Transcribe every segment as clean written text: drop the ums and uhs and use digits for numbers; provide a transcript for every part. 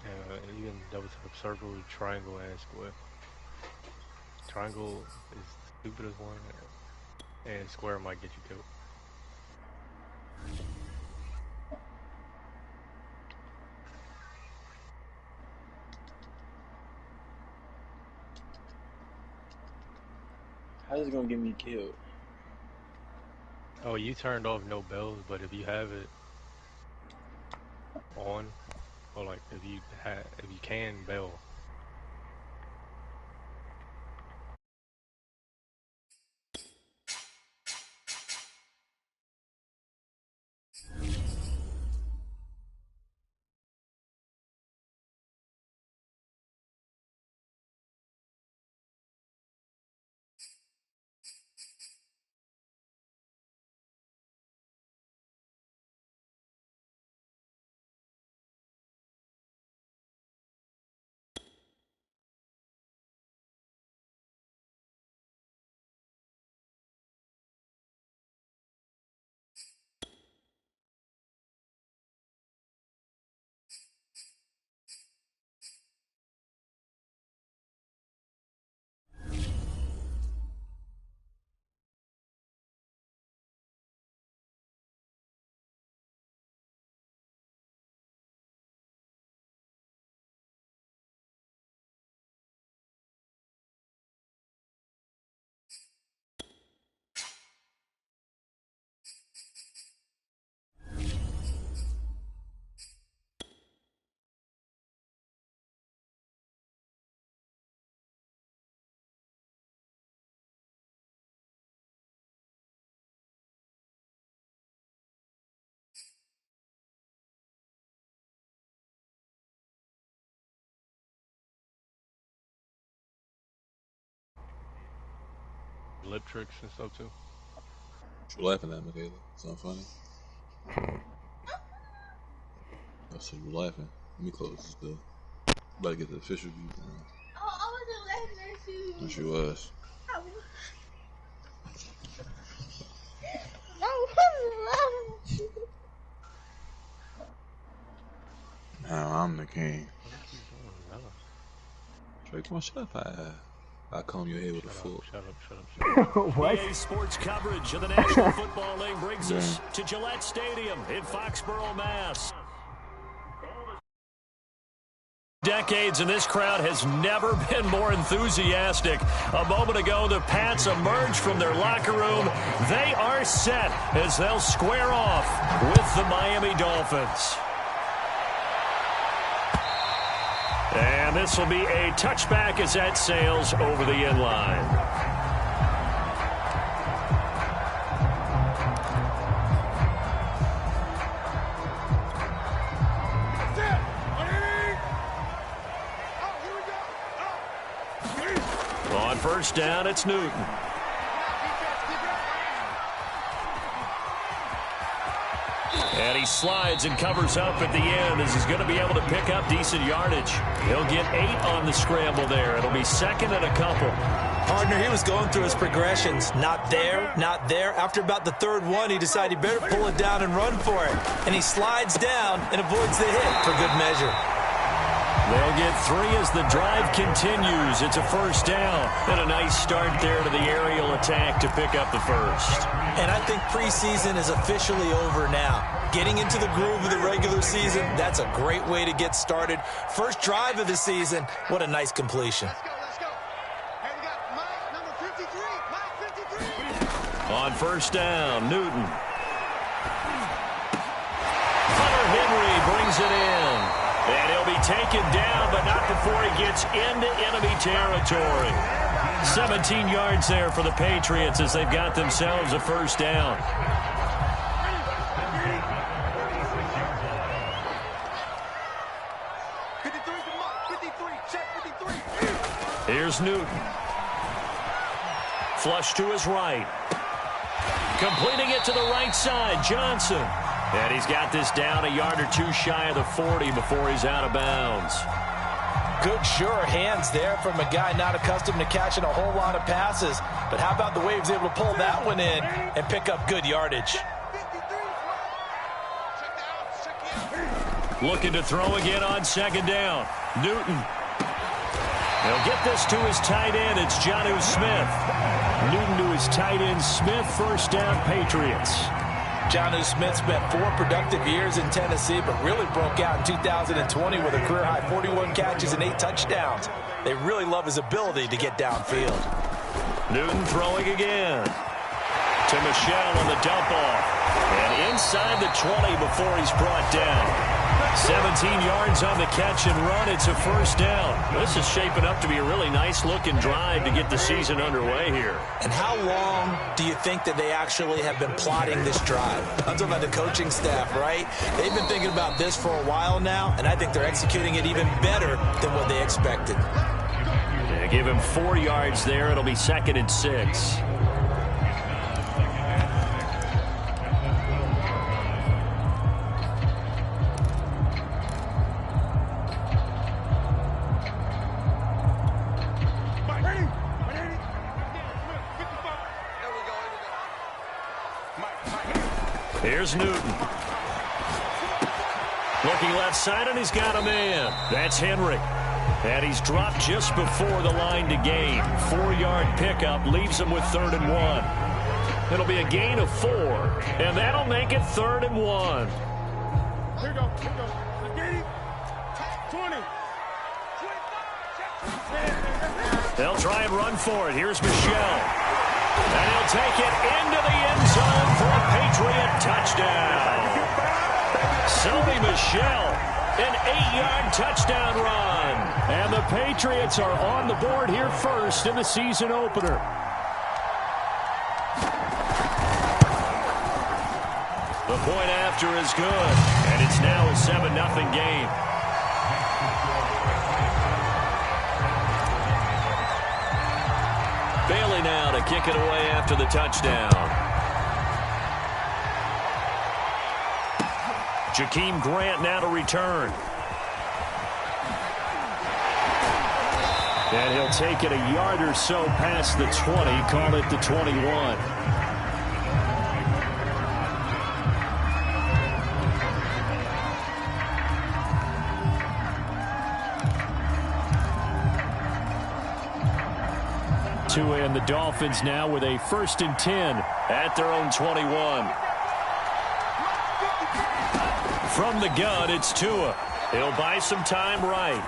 You can double tap circle, triangle, and square. Triangle is the stupidest one, and square might get you killed. How's it gonna get me killed? Oh, you turned off no bells, but if you have it on, or like if you can bell. Lip tricks and stuff too. What you laughing at, Michaela? Something funny? That's what you laughing. Let me close this door. About to get the official view now. Oh, I wasn't laughing at you. Yes, you was. I wasn't laughing at you. Now I'm the king. What are you doing, Mella? Drake, shut up. I comb your head with a fork. Shut up. What? EA Sports coverage of the National Football League brings us to Gillette Stadium in Foxborough, Mass. Decades, and this crowd has never been more enthusiastic. A moment ago, the Pats emerged from their locker room. They are set as they'll square off with the Miami Dolphins. And this will be a touchback as that sails over the end line. On first down, it's Newton. And he slides and covers up at the end as he's going to be able to pick up decent yardage. He'll get 8 on the scramble there. It'll be second and a couple. Partner, he was going through his progressions. Not there, not there. After about the third one, he decided he better pull it down and run for it. And he slides down and avoids the hit for good measure. They'll get 3 as the drive continues. It's a first down. And a nice start there to the aerial attack to pick up the first. And I think preseason is officially over now. Getting into the groove of the regular season, that's a great way to get started. First drive of the season, what a nice completion. Let's go. Hey, we got Mike, number 53. Mike 53. On first down, Newton. Hunter Henry brings it in. And he'll be taken down, but not before he gets into enemy territory. 17 yards there for the Patriots as they've got themselves a first down. Here's Newton. Flush to his right. Completing it to the right side, Johnson. And he's got this down a yard or 2 shy of the 40 before he's out of bounds. Good, sure hands there from a guy not accustomed to catching a whole lot of passes. But how about the way he was able to pull that one in and pick up good yardage? Looking to throw again on second down. Newton. He'll get this to his tight end. It's Jonnu Smith. Newton to his tight end, Smith. First down, Patriots. Jonnu Smith spent 4 productive years in Tennessee, but really broke out in 2020 with a career-high 41 catches and 8 touchdowns. They really love his ability to get downfield. Newton throwing again. To Michel on the dump-off. And inside the 20 before he's brought down. 17 yards on the catch and run. It's a first down. This is shaping up to be a really nice-looking drive to get the season underway here. And how long do you think that they actually have been plotting this drive? I'm talking about the coaching staff, right? They've been thinking about this for a while now, and I think they're executing it even better than what they expected. Yeah, give him 4 yards there. It'll be 2nd and 6. Here's Newton. Looking left side, and he's got a man. That's Henry. And he's dropped just before the line to gain. 4-yard pickup leaves him with 3rd and 1. It'll be a gain of 4, and that'll make it 3rd and 1. Here we go. Here we go. 20. They'll try and run for it. Here's Michel. And he'll take it into the end zone for a Patriot touchdown. Sony Michel, an 8-yard touchdown run. And the Patriots are on the board here first in the season opener. The point after is good, and it's now a 7-0 game. Bailey now to kick it away after the touchdown. Jakeem Grant now to return. And he'll take it a yard or so past the 20, call it the 21. Tua and the Dolphins now with a 1st and 10 at their own 21. From the gun, it's Tua. He'll buy some time right.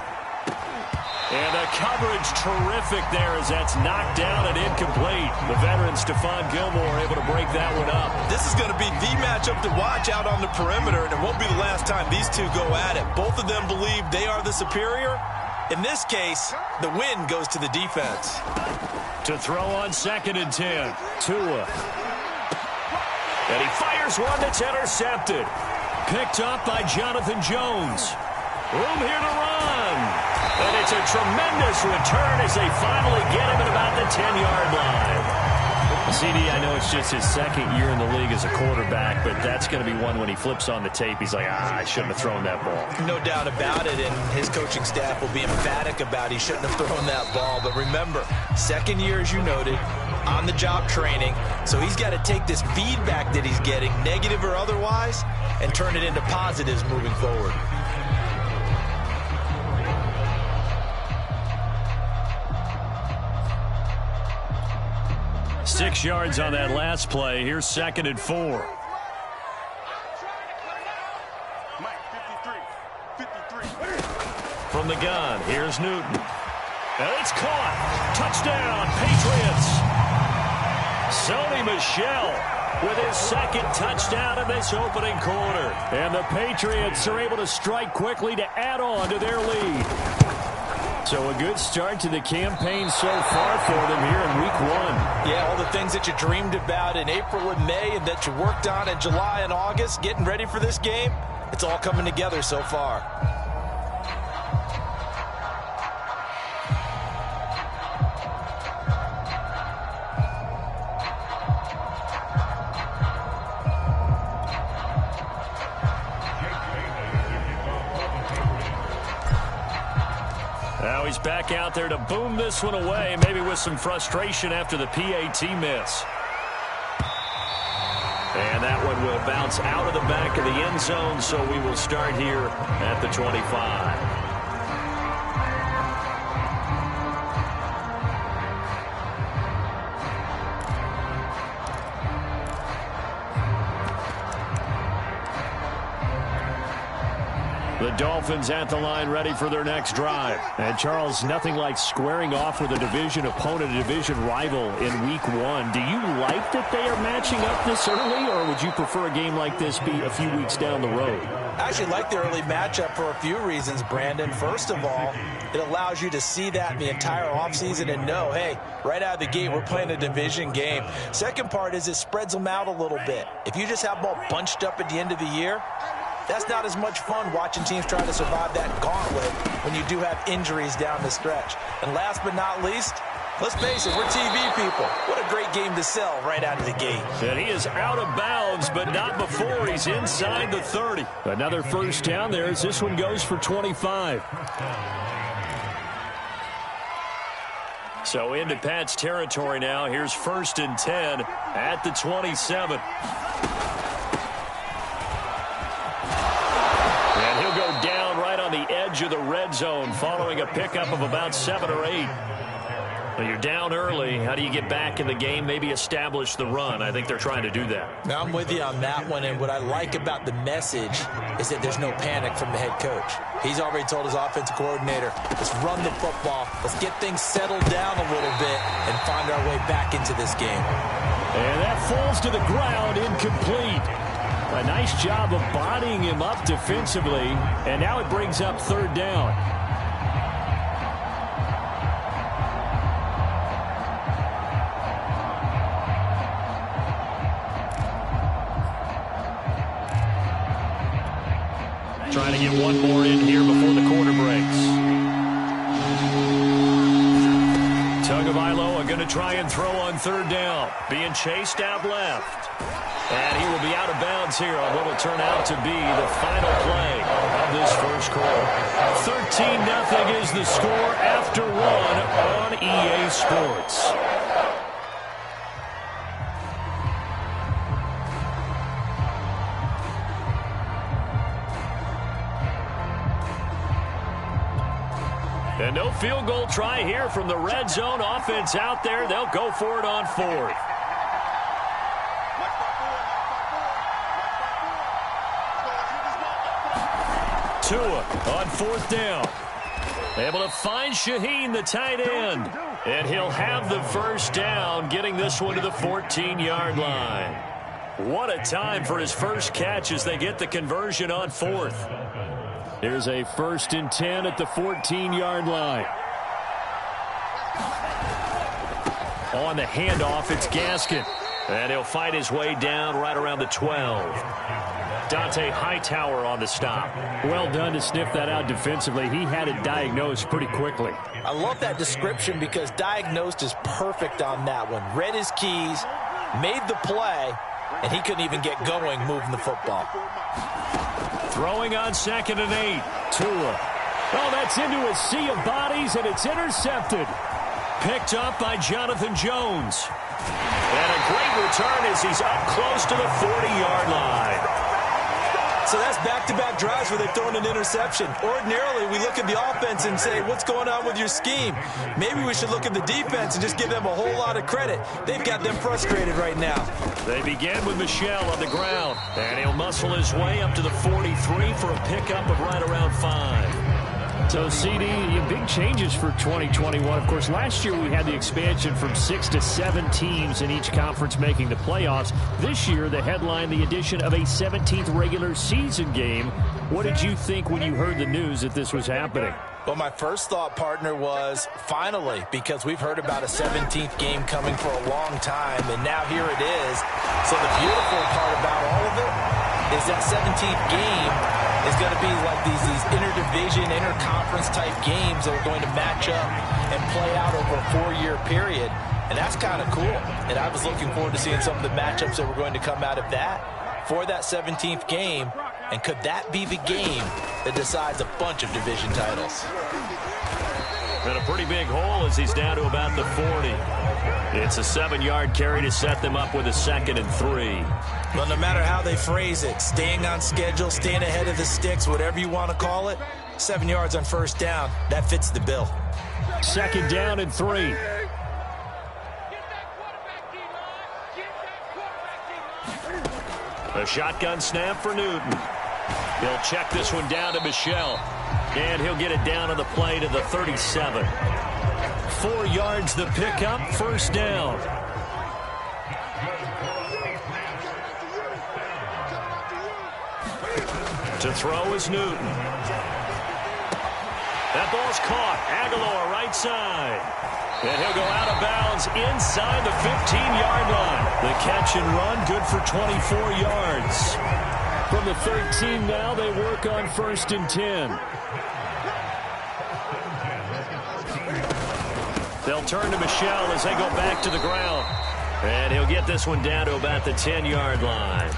And the coverage terrific there as that's knocked down and incomplete. The veteran Stephon Gilmore able to break that one up. This is going to be the matchup to watch out on the perimeter, and it won't be the last time these two go at it. Both of them believe they are the superior. In this case, the win goes to the defense. To throw on 2nd and 10, Tua. And he fires one that's intercepted. Picked up by Jonathan Jones. Room here to run. And it's a tremendous return as they finally get him at about the 10-yard line. CD, I know it's just his 2nd year in the league as a quarterback, but that's going to be one when he flips on the tape. He's like, I shouldn't have thrown that ball. No doubt about it, and his coaching staff will be emphatic about he shouldn't have thrown that ball. But remember, 2nd year, as you noted, on-the-job training. So he's got to take this feedback that he's getting, negative or otherwise, and turn it into positives moving forward. Six yards on that last play. Here's 2nd and 4. From the gun, here's Newton. And it's caught. Touchdown, Patriots. Sony Michel with his 2nd touchdown in this opening quarter. And the Patriots are able to strike quickly to add on to their lead. So a good start to the campaign so far for them here in week 1. Yeah, all the things that you dreamed about in April and May and that you worked on in July and August, getting ready for this game, it's all coming together so far. Now he's back out there to boom this one away, maybe with some frustration after the PAT miss. And that one will bounce out of the back of the end zone, so we will start here at the 25. The Dolphins at the line ready for their next drive. And Charles, nothing like squaring off with a division opponent, a division rival in week 1. Do you like that they are matching up this early, or would you prefer a game like this be a few weeks down the road? I actually like the early matchup for a few reasons, Brandon. First of all, it allows you to see that in the entire offseason and know, hey, right out of the gate, we're playing a division game. Second part is it spreads them out a little bit. If you just have them all bunched up at the end of the year, that's not as much fun watching teams try to survive that gauntlet when you do have injuries down the stretch. And last but not least, let's face it, we're TV people. What a great game to sell right out of the gate. And he is out of bounds, but not before he's inside the 30. Another first down there as this one goes for 25. So into Pat's territory now. Here's 1st and 10 at the 27. The edge of the red zone following a pickup of about 7 or 8. Well, you're down early. How do you get back in the game? Maybe establish the run. I think they're trying to do that. Now, I'm with you on that one, and what I like about the message is that there's no panic from the head coach. He's already told his offensive coordinator, let's run the football, let's get things settled down a little bit and find our way back into this game. And that falls to the ground, incomplete. A nice job of bodying him up defensively, and now it brings up 3rd down. Trying to get one more in here before the quarter breaks. Tagovailoa going to try and throw on 3rd down. Being chased out left. And he will be out of bounds here on what will turn out to be the final play of this first quarter. 13-0 is the score after 1 on EA Sports. And no field goal try here from the red zone offense out there. They'll go for it on 4th. Tua on 4th down. Able to find Shaheen, the tight end. And he'll have the first down, getting this one to the 14-yard line. What a time for his first catch as they get the conversion on 4th. Here's a 1st and 10 at the 14-yard line. On the handoff, it's Gaskin. And he'll fight his way down right around the 12. Dante Hightower on the stop. Well done to sniff that out defensively. He had it diagnosed pretty quickly. I love that description because diagnosed is perfect on that one. Read his keys, made the play, and he couldn't even get going moving the football. Throwing on 2nd and 8. Tua. Oh, that's into a sea of bodies, and it's intercepted. Picked up by Jonathan Jones. And a great return as he's up close to the 40-yard line. So that's back-to-back drives where they've thrown an interception. Ordinarily, we look at the offense and say, what's going on with your scheme? Maybe we should look at the defense and just give them a whole lot of credit. They've got them frustrated right now. They begin with Michel on the ground, and he'll muscle his way up to the 43 for a pickup of right around 5. So, CD, big changes for 2021. Of course, last year we had the expansion from 6 to 7 teams in each conference making the playoffs. This year, the headline, the addition of a 17th regular season game. What did you think when you heard the news that this was happening? Well, my first thought, partner, was finally, because we've heard about a 17th game coming for a long time, and now here it is. So the beautiful part about all of it is that 17th game is going to be like these interdivision, interconference type games that are going to match up and play out over a 4-year period. And that's kind of cool. And I was looking forward to seeing some of the matchups that were going to come out of that for that 17th game. And could that be the game that decides a bunch of division titles? And a pretty big hole as he's down to about the 40. It's a 7-yard carry to set them up with a 2nd and 3. Well, no matter how they phrase it, staying on schedule, staying ahead of the sticks, whatever you want to call it, 7 yards on first down, that fits the bill. 2nd down and 3. A shotgun snap for Newton. He'll check this one down to Michel. And he'll get it down on the play to the 37. 4 yards the pickup, first down. To throw is Newton. That ball's caught. Aguilar right side. And he'll go out of bounds inside the 15-yard line. The catch and run good for 24 yards. From the 13 now, they work on 1st and 10. They'll turn to Michel as they go back to the ground. And he'll get this one down to about the 10-yard line.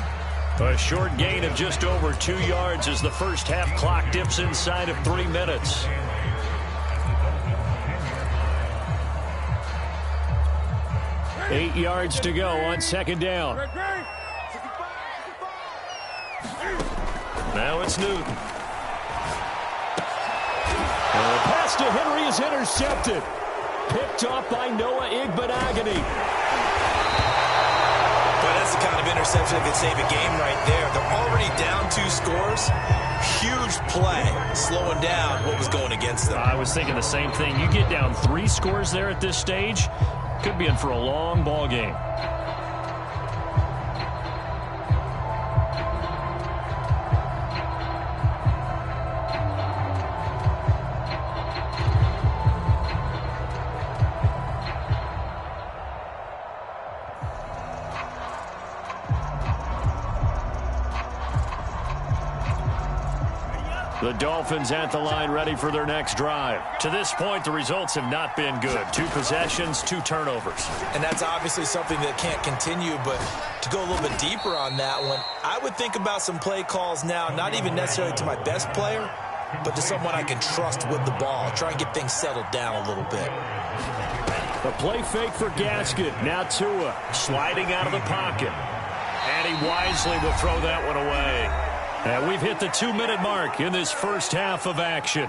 A short gain of just over 2 yards as the first half clock dips inside of 3 minutes. Eight yards to go on 2nd down. Now it's Newton. The pass to Henry is intercepted. Picked off by Noah Igbenogany. But that's the kind of interception that could save a game right there. They're already down 2 scores. Huge play, slowing down what was going against them. I was thinking the same thing. You get down 3 scores there at this stage, could be in for a long ball game. The Dolphins at the line ready for their next drive. To this point, the results have not been good. 2 possessions, 2 turnovers. And that's obviously something that can't continue, but to go a little bit deeper on that one, I would think about some play calls now, not even necessarily to my best player, but to someone I can trust with the ball. Try and get things settled down a little bit. A play fake for Gasket. Now Tua sliding out of the pocket. And he wisely will throw that one away. And we've hit the 2-minute mark in this first half of action.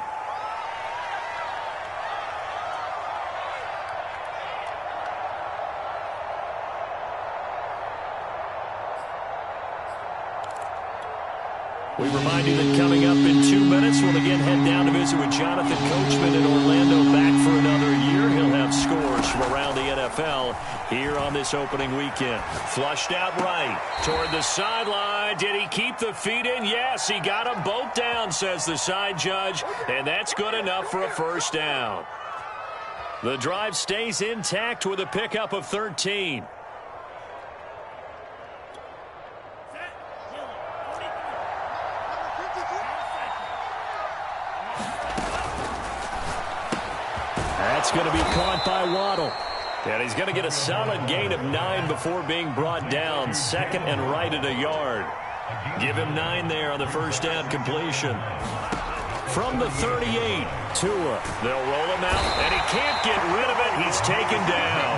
We remind you that coming up in 2 minutes, we'll again head down to visit with Jonathan Coachman in Orlando, back for another year. He'll have scores from around the NFL here on this opening weekend. Flushed out right toward the sideline. Did he keep the feet in? Yes, he got them both down, says the side judge, and that's good enough for a first down. The drive stays intact with a pickup of 13. That's going to be caught by Waddle. And he's going to get a solid gain of 9 before being brought down. 2nd and right at a yard. Give him 9 there on the first down completion. From the 38, Tua. They'll roll him out, and he can't get rid of it. He's taken down.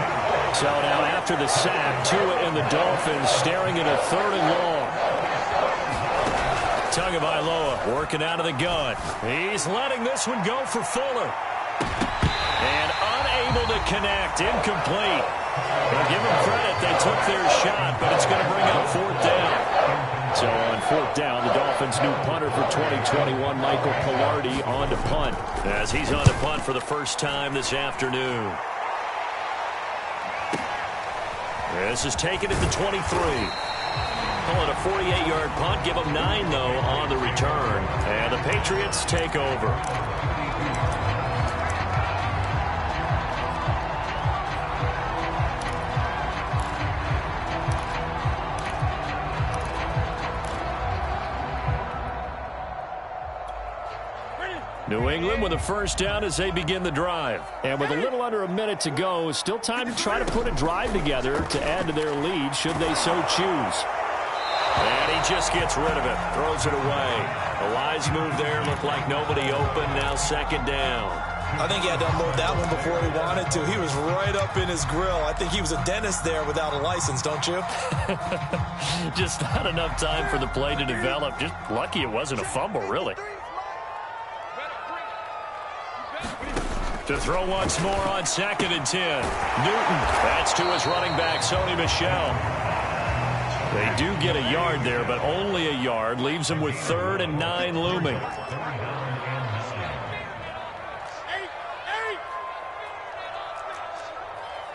So now after the sack, Tua and the Dolphins staring at a 3rd and long. Tagovailoa working out of the gun. He's letting this one go for Fuller. And unable to connect, incomplete. Well, give them credit, they took their shot, but it's going to bring up 4th down. So on 4th down, the Dolphins' new punter for 2021, Michael Pilardi, on to punt, as he's on to punt for the first time this afternoon. This is taken at the 23. Call it a 48-yard punt. Give them 9, though, on the return. And the Patriots take over. New England with a first down as they begin the drive. And with a little under a minute to go, still time to try to put a drive together to add to their lead should they so choose. And he just gets rid of it, throws it away. A wise move there, looked like nobody open, now 2nd down. I think he had to unload that one before he wanted to. He was right up in his grill. I think he was a dentist there without a license, don't you? Just not enough time for the play to develop. Just lucky it wasn't a fumble, really. To throw once more on 2nd and 10. Newton, that's to his running back, Sony Michel. They do get a yard there, but only a yard. Leaves him with 3rd and 9 looming.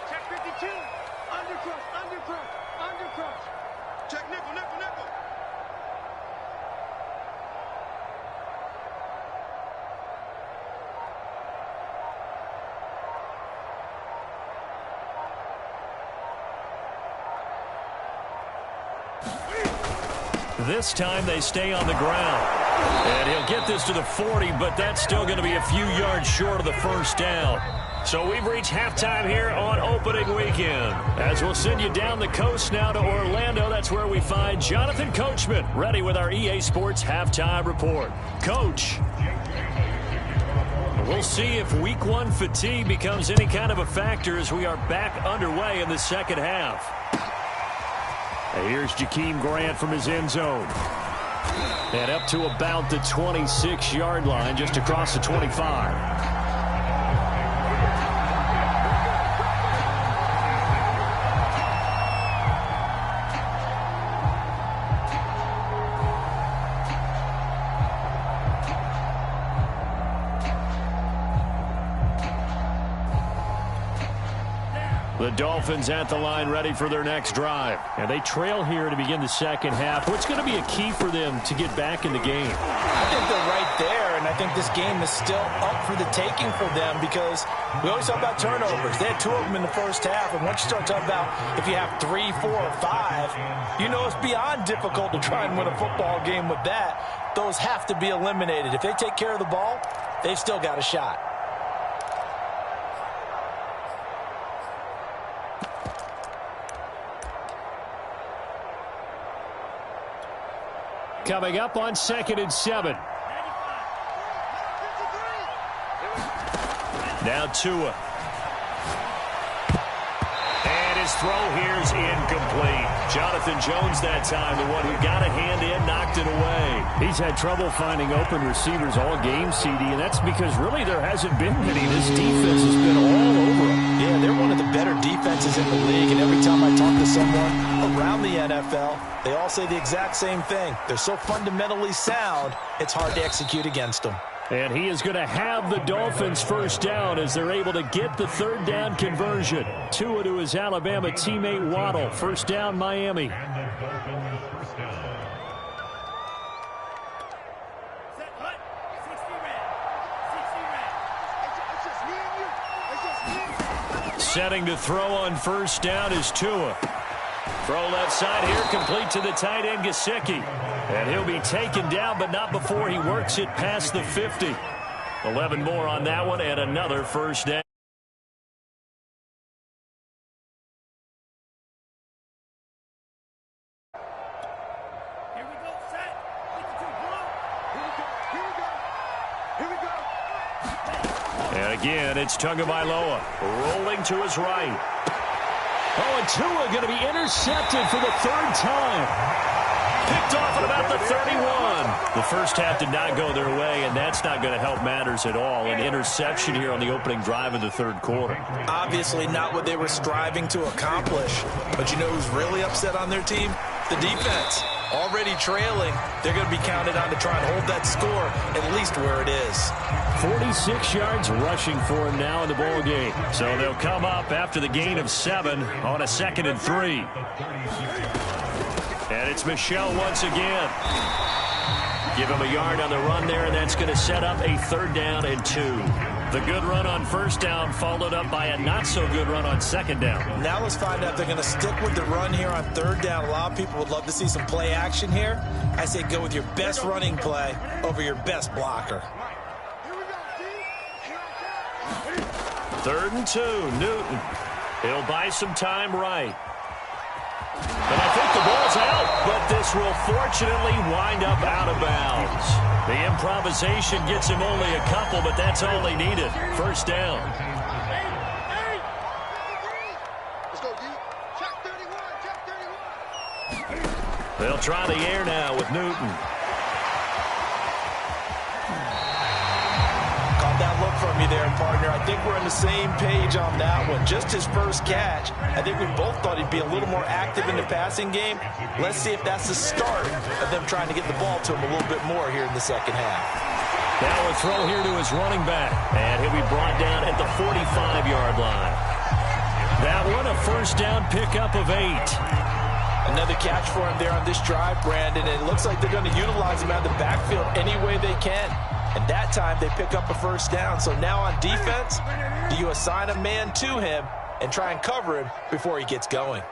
Check 52. Undercrush. Check nickel. This time they stay on the ground. And he'll get this to the 40, but that's still going to be a few yards short of the first down. So we've reached halftime here on opening weekend. As we'll send you down the coast now to Orlando, that's where we find Jonathan Coachman, ready with our EA Sports halftime report. Coach, we'll see if week 1 fatigue becomes any kind of a factor as we are back underway in the second half. And here's Jakeem Grant from his end zone. And up to about the 26-yard line, just across the 25. The Dolphins at the line ready for their next drive. And they trail here to begin the second half. What's going to be a key for them to get back in the game? I think they're right there, and I think this game is still up for the taking for them because we always talk about turnovers. They had 2 of them in the first half, and once you start talking about if you have 3, 4, or 5, you know it's beyond difficult to try and win a football game with that. Those have to be eliminated. If they take care of the ball, they've still got a shot. Coming up on 2nd and 7. Now Tua. And his throw here is incomplete. Jonathan Jones that time, the one who got a hand in, knocked it away. He's had trouble finding open receivers all game, CD, and that's because really there hasn't been many. This defense has been all over him. Yeah, they're one of the better defenses in the league, and every time I talk to someone around the NFL, they all say the exact same thing. They're so fundamentally sound, it's hard to execute against them. And he is going to have the Dolphins first down as they're able to get the 3rd down conversion. Tua to his Alabama teammate Waddle. First down, Miami. Setting to throw on first down is Tua. Throw left side here, complete to the tight end, Gesicki. And he'll be taken down, but not before he works it past the 50. 11 more on that one, and another first down. Here we go, set. 52, Here we go. And again, it's Tagovailoa rolling to his right. Oh, and Tua going to be intercepted for the 3rd time. Picked off at about the 31. The first half did not go their way, and that's not going to help matters at all. An interception here on the opening drive of the 3rd quarter. Obviously not what they were striving to accomplish. But you know who's really upset on their team? The defense. Already trailing, they're going to be counted on to try and hold that score at least where it is. 46 yards rushing for him now in the ball game. So they'll come up after the gain of 7 on a 2nd and 3. And it's Michel once again. Give him a yard on the run there, and that's going to set up a 3rd down and 2. The good run on first down followed up by a not-so-good run on 2nd down. Now let's find out if they're going to stick with the run here on 3rd down. A lot of people would love to see some play action here. I say go with your best running play over your best blocker. 3rd and 2, Newton. He'll buy some time right. And I think the ball's out. but this will fortunately wind up out of bounds. The improvisation gets him only a couple, but that's all he needed. First down. Let's go, D. Check 31, check 31. They'll try the air now with Newton. Caught that look from you there, partner. I think we're on the same page on that one. Just his first catch. I think we both thought he'd be a little more active in the passing game. Let's see if that's the start of them trying to get the ball to him a little bit more here in the second half. Now a throw here to his running back, and he'll be brought down at the 45-yard line. That one, a first down pickup of 8. Another catch for him there on this drive, Brandon, and it looks like they're going to utilize him out of the backfield any way they can. And that time they pick up a first down. So now on defense, do you assign a man to him and try and cover him before he gets going?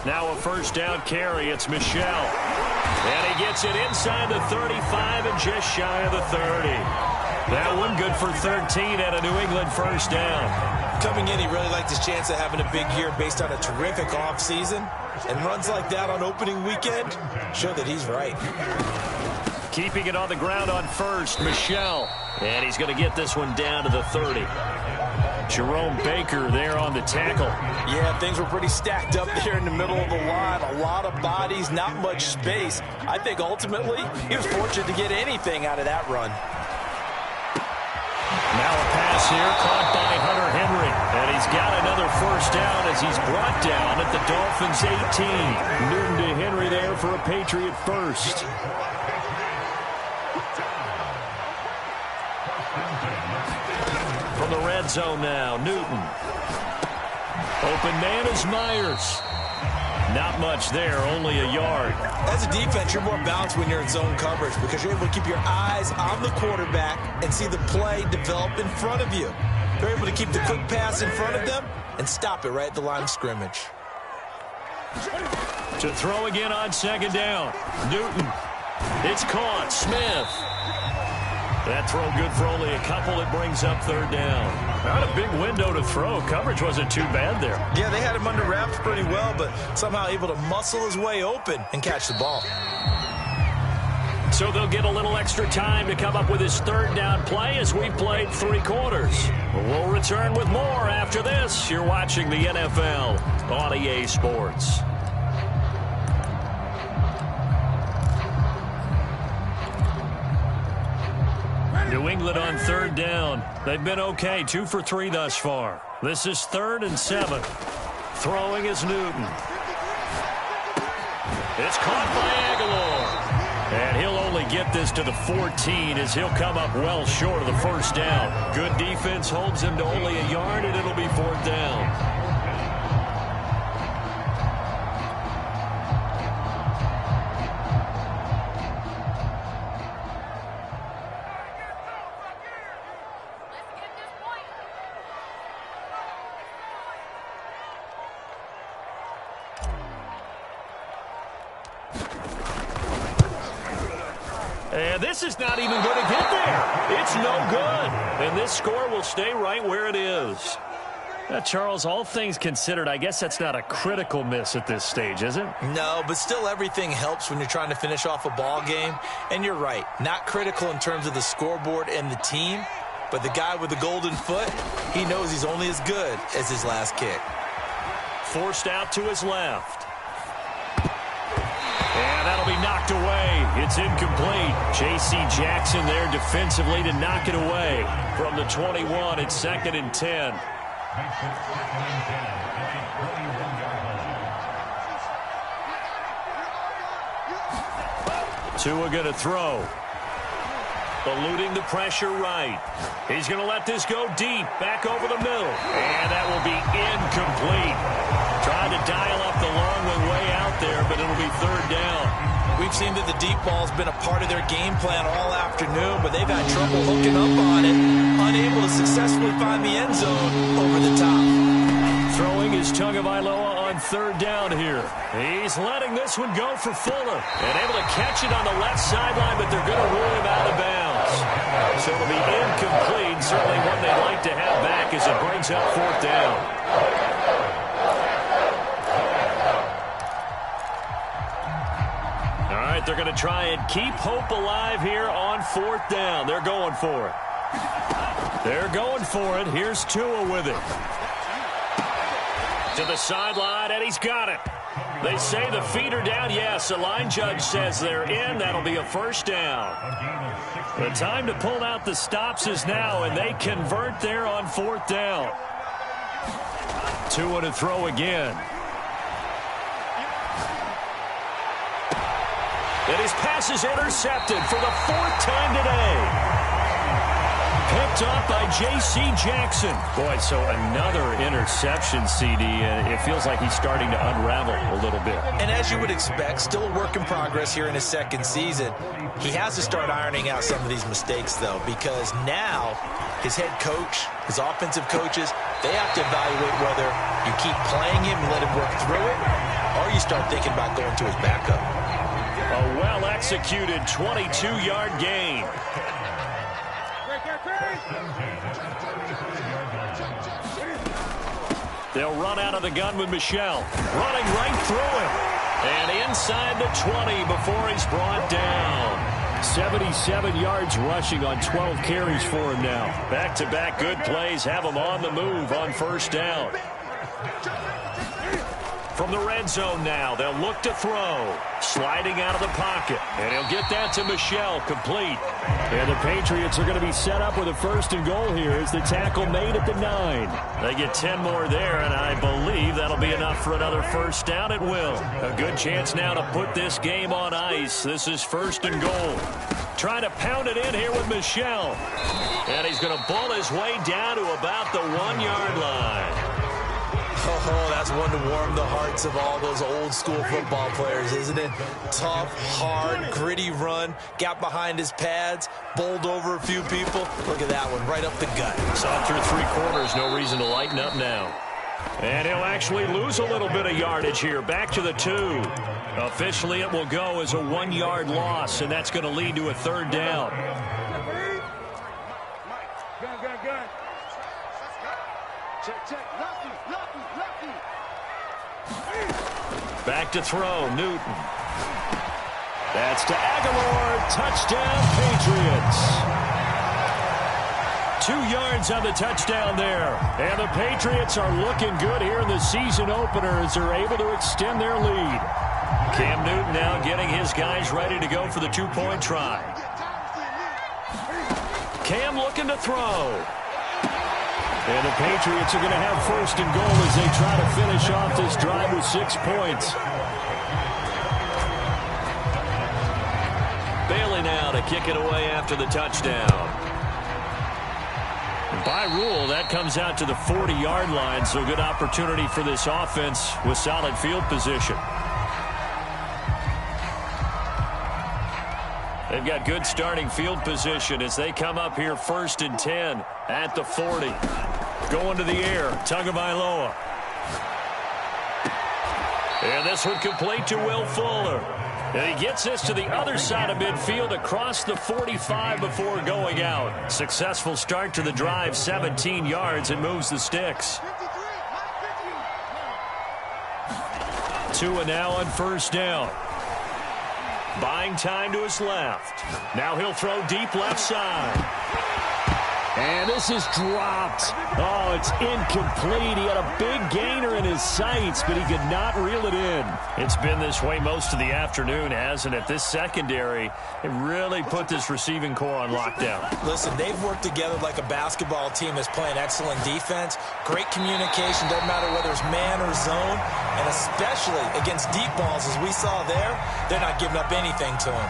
Now a first down carry. It's Michel. And he gets it inside the 35 and just shy of the 30. That one good for 13 at a New England first down. Coming in, he really liked his chance of having a big year based on a terrific offseason. And runs like that on opening weekend show that he's right. Keeping it on the ground on first, Michel. And he's going to get this one down to the 30. Jerome Baker there on the tackle. Yeah, things were pretty stacked up there in the middle of the line. A lot of bodies, not much space. I think ultimately he was fortunate to get anything out of that run. Now a pass here caught by Hunter Henry. And he's got another first down as he's brought down at the Dolphins 18. Newton to Henry there for a Patriot first. From the red zone now, Newton. Open man is Myers. Not much there, only a yard. As a defense, you're more balanced when you're in zone coverage because you're able to keep your eyes on the quarterback and see the play develop in front of you. They're able to keep the quick pass in front of them and stop it right at the line of scrimmage. To throw again on second down. Newton. It's caught. Smith. That throw good for only a couple. It brings up third down. Not a big window to throw. Coverage wasn't too bad there. Yeah, they had him under wraps pretty well, but somehow able to muscle his way open and catch the ball. So they'll get a little extra time to come up with his third down play as we played 3 quarters. We'll return with more after this. You're watching the NFL on EA Sports. New England on third down. They've been okay, 2 for 3 thus far. This is 3rd and 7. Throwing is Newton. It's caught by Aguilar. And he'll only get this to the 14 as he'll come up well short of the first down. Good defense holds him to only a yard, and it'll be 4th down. And this is not even going to get there. It's no good. And this score will stay right where it is. Now, Charles, all things considered, I guess that's not a critical miss at this stage, is it? No, but still everything helps when you're trying to finish off a ball game. And you're right, not critical in terms of the scoreboard and the team. But the guy with the golden foot, he knows he's only as good as his last kick. Forced out to his left. And that'll be knocked away. It's incomplete. J.C. Jackson there defensively to knock it away. From the 21, it's 2nd and 10. Tua going to throw. Eluding the pressure right. He's going to let this go deep. Back over the middle. And that will be incomplete. Trying to dial up the long one way out there, but it'll be 3rd down. We've seen that the deep ball's been a part of their game plan all afternoon, but they've had trouble hooking up on it. Unable to successfully find the end zone over the top. Throwing is Tagovailoa on 3rd down here. He's letting this one go for Fuller. And able to catch it on the left sideline, but they're going to rule him out of bounds. So it'll be incomplete. Certainly one they'd like to have back as it brings up 4th down. right, they're going to try and keep hope alive here on 4th down. They're going for it. They're going for it. Here's Tua with it. To the sideline, and he's got it. They say the feet are down. Yes, the line judge says they're in. That'll be a first down. The time to pull out the stops is now, and they convert there on 4th down. Tua to throw again. And his pass is intercepted for the 4th time today. Picked up by J.C. Jackson. Boy, so another interception, CD, and it feels like he's starting to unravel a little bit. And as you would expect, still a work in progress here in his second season. He has to start ironing out some of these mistakes, though, because now his head coach, his offensive coaches, they have to evaluate whether you keep playing him and let him work through it, or you start thinking about going to his backup. A well-executed 22-yard gain. They'll run out of the gun with Michel. Running right through him. And inside the 20 before he's brought down. 77 yards rushing on 12 carries for him now. Back-to-back good plays have him on the move on first down. From the red zone now, they'll look to throw. Sliding out of the pocket. And he'll get that to Michel, complete. And the Patriots are going to be set up with a 1st and goal here as the tackle made at the 9. They get 10 more there, and I believe that'll be enough for another first down. It will. A good chance now to put this game on ice. This is 1st and goal. Trying to pound it in here with Michel. And he's going to bull his way down to about the 1-yard line. Oh, that's one to warm the hearts of all those old-school football players, isn't it? Tough, hard, gritty run. Got behind his pads, bowled over a few people. Look at that one, right up the gut. Saw through 3 quarters, no reason to lighten up now. And he'll actually lose a little bit of yardage here. Back to the 2. Officially, it will go as a 1-yard loss, and that's going to lead to a 3rd down. Back to throw, Newton. That's to Aguilar. Touchdown, Patriots. 2 yards on the touchdown there. And the Patriots are looking good here in the season opener as they're able to extend their lead. Cam Newton now getting his guys ready to go for the 2-point try. Cam looking to throw. And the Patriots are going to have 1st and goal as they try to finish off this drive with 6 points. Bailey now to kick it away after the touchdown. By rule, that comes out to the 40-yard line, so good opportunity for this offense with solid field position. They've got good starting field position as they come up here 1st and 10 at the 40. Going to the air, Tagovailoa. And this one complete to Will Fuller. And he gets this to the other side of midfield across the 45 before going out. Successful start to the drive, 17 yards, and moves the sticks. Tua now on 1st down. Buying time to his left. Now he'll throw deep left side. And this is dropped. Oh, it's incomplete. He had a big gainer in his sights, but he could not reel it in. It's been this way most of the afternoon, hasn't it? This secondary, it really put this receiving core on lockdown. Listen, they've worked together like a basketball team that's playing excellent defense. Great communication, doesn't matter whether it's man or zone. And especially against deep balls, as we saw there, they're not giving up anything to him.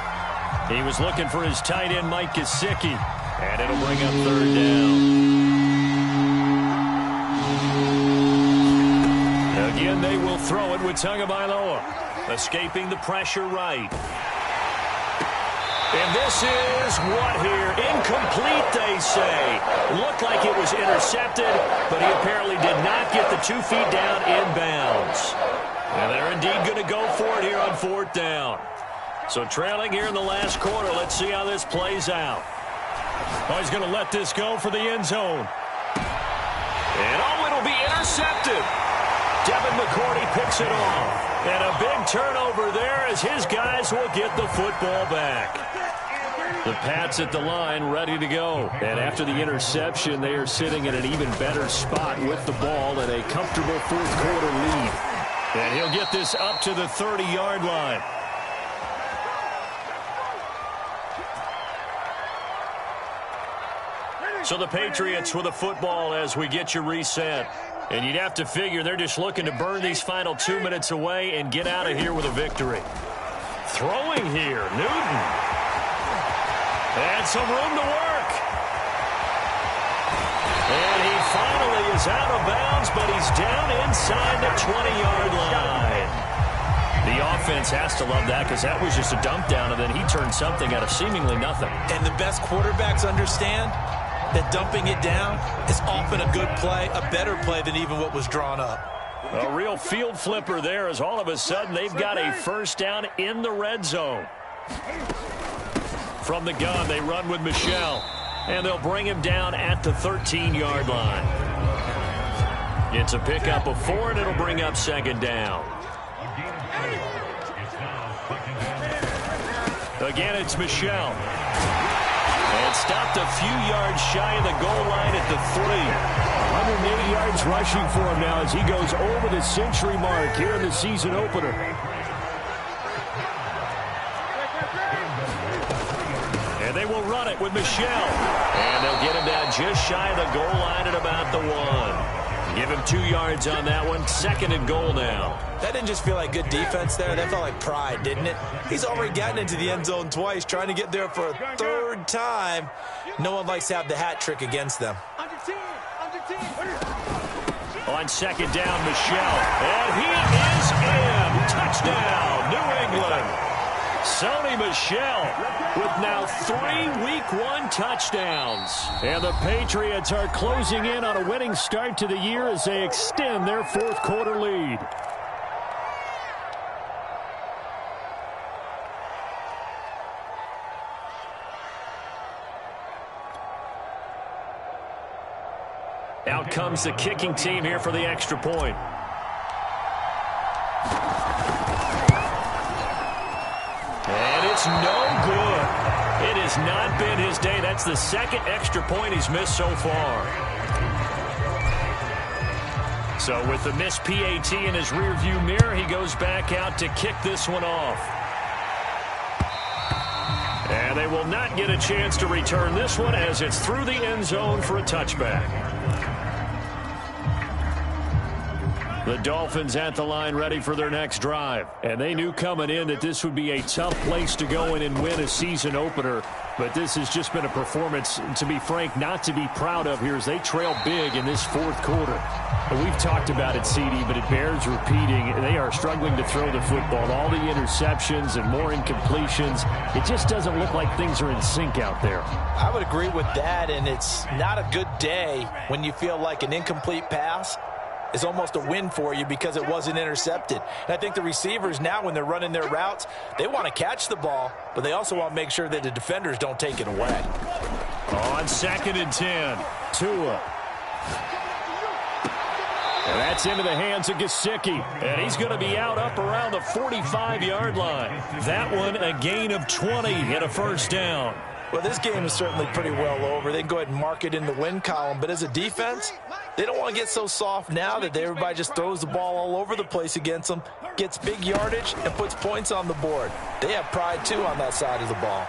He was looking for his tight end, Mike Gesicki. And it'll bring up 3rd down. Again, they will throw it with Tagovailoa. Escaping the pressure right. And this is what here? Incomplete, they say. Looked like it was intercepted, but he apparently did not get the 2 feet down inbounds. And they're indeed going to go for it here on 4th down. So trailing here in the last quarter, let's see how this plays out. Oh, he's going to let this go for the end zone. And oh, it'll be intercepted. Devin McCourty picks it off. And a big turnover there as his guys will get the football back. The Pats at the line ready to go. And after the interception, they are sitting in an even better spot with the ball and a comfortable fourth quarter lead. And he'll get this up to the 30-yard line. So the Patriots with the football as we get you reset. And you'd have to figure they're just looking to burn these final 2 minutes away and get out of here with a victory. Throwing here, Newton. And some room to work. And he finally is out of bounds, but he's down inside the 20-yard line. The offense has to love that because that was just a dump down, and then he turned something out of seemingly nothing. And the best quarterbacks understand that dumping it down is often a good play, a better play than even what was drawn up. A real field flipper there as all of a sudden they've got a first down in the red zone. From the gun, they run with Michel, and they'll bring him down at the 13-yard line. It's a pickup of 4, and it'll bring up second down. Again, it's Michel. And stopped a few yards shy of the goal line at the 3. 180 yards rushing for him now as he goes over the century mark here in the season opener. And they will run it with Michel. And they'll get him down just shy of the goal line at about the 1. Give him 2 yards on that one. Second and goal now. That didn't just feel like good defense there. That felt like pride, didn't it? He's already gotten into the end zone twice, trying to get there for a third time. No one likes to have the hat trick against them. On second down, Michel. And he is in. Touchdown, New England. Sony Michel with now 3 Week 1 touchdowns. And the Patriots are closing in on a winning start to the year as they extend their fourth quarter lead. Out comes the kicking team here for the extra point. And it's no good. It has not been his day. That's the second extra point he's missed so far. So with the missed PAT in his rearview mirror, he goes back out to kick this one off. And they will not get a chance to return this one as it's through the end zone for a touchback. The Dolphins at the line ready for their next drive. And they knew coming in that this would be a tough place to go in and win a season opener. But this has just been a performance, to be frank, not to be proud of here as they trail big in this fourth quarter. And we've talked about it, CD, but it bears repeating. They are struggling to throw the football. All the interceptions and more incompletions. It just doesn't look like things are in sync out there. I would agree with that, and it's not a good day when you feel like an incomplete pass is almost a win for you because it wasn't intercepted. And I think the receivers now, when they're running their routes, they want to catch the ball, but they also want to make sure that the defenders don't take it away. On second and 10, Tua. And that's into the hands of Gesicki. And he's going to be out up around the 45-yard line. That one a gain of 20 and a first down. Well, this game is certainly pretty well over. They can go ahead and mark it in the win column. But as a defense, they don't want to get so soft now that everybody just throws the ball all over the place against them, gets big yardage, and puts points on the board. They have pride, too, on that side of the ball.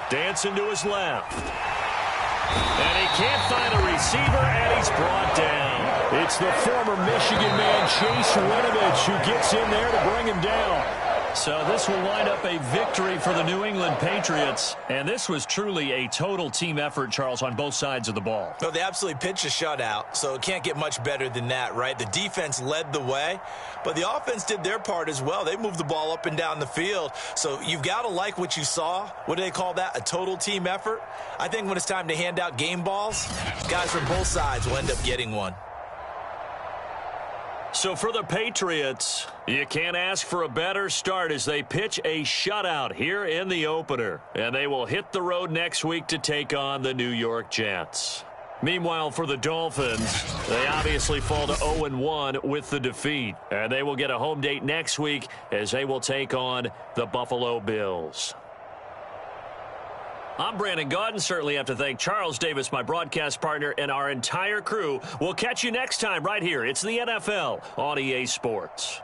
Dancing to his left. And he can't find a receiver, and he's brought down. It's the former Michigan man, Chase Winovich, who gets in there to bring him down. So this will wind up a victory for the New England Patriots. And this was truly a total team effort, Charles, on both sides of the ball. Well, they absolutely pitched a shutout, so it can't get much better than that, right? The defense led the way, but the offense did their part as well. They moved the ball up and down the field. So you've got to like what you saw. What do they call that? A total team effort? I think when it's time to hand out game balls, guys from both sides will end up getting one. So for the Patriots, you can't ask for a better start as they pitch a shutout here in the opener. And they will hit the road next week to take on the New York Jets. Meanwhile, for the Dolphins, they obviously fall to 0-1 with the defeat. And they will get a home date next week as they will take on the Buffalo Bills. I'm Brandon Gaudin. Certainly have to thank Charles Davis, my broadcast partner, and our entire crew. We'll catch you next time right here. It's the NFL on EA Sports.